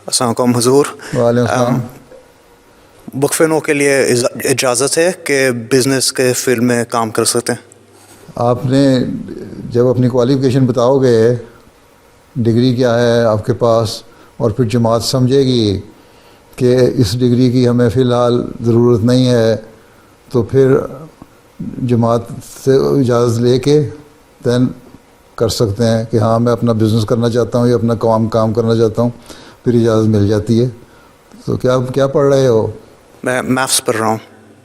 अस्सलाम वालेकुम हुजूर। वालेकुम सलाम। वक्फिनों के लिए इजाज़त है कि बिज़नेस के फील्ड में काम कर सकते हैं? आपने जब अपनी क्वालिफ़िकेशन बताओगे, डिग्री क्या है आपके पास, और फिर जमात समझेगी कि इस डिग्री की हमें फ़िलहाल ज़रूरत नहीं है, तो फिर जमात से इजाज़त लेके दैन कर सकते हैं कि हाँ मैं अपना बिज़नेस करना चाहता हूँ या अपना काम करना चाहता हूँ, फिर इजाज़त मिल जाती है। तो क्या क्या पढ़ रहे हो? मैं मैथ्स पढ़ रहा हूँ।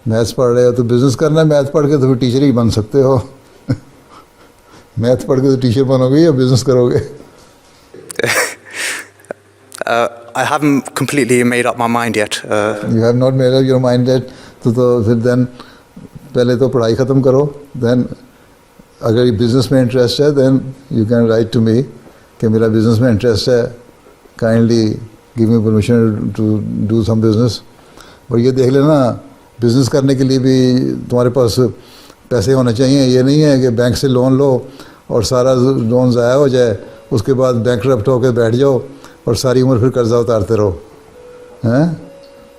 मैथ्स पढ़ रहे हो तो बिज़नेस करना है। मैथ पढ़ के तो फिर टीचर ही बन सकते हो। मैथ पढ़ के तो टीचर बनोगे या बिज़नेस करोगे? I haven't completely made up my mind yet. You have not made up your mind that. तो फिर देन पहले तो पढ़ाई ख़त्म करो, देन अगर ये बिज़नेस में इंटरेस्ट है then you can write to me कि मेरा बिज़नेस में इंटरेस्ट है, kindly give me permission to do some business. और ये देख लेना, बिज़नेस करने के लिए भी तुम्हारे पास पैसे होने चाहिए। ये नहीं है कि बैंक से लोन लो और सारा लोन ज़ाया हो जाए, उसके बाद बैंकरप्ट होकर बैठ जाओ और सारी उम्र फिर कर्जा उतारते रहो। हैं,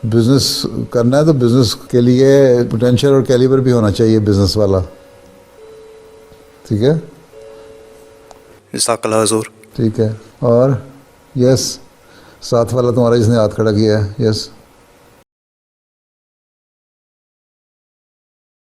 बिज़नेस करना है तो बिज़नेस के लिए पोटेंशियल और कैलिबर भी होना चाहिए बिज़नेस वाला। ठीक है, जज़ाकल्लाह हुजूर। ठीक है। और यस, साथ वाला तुम्हारा जिसने हाथ खड़ा किया है, यस।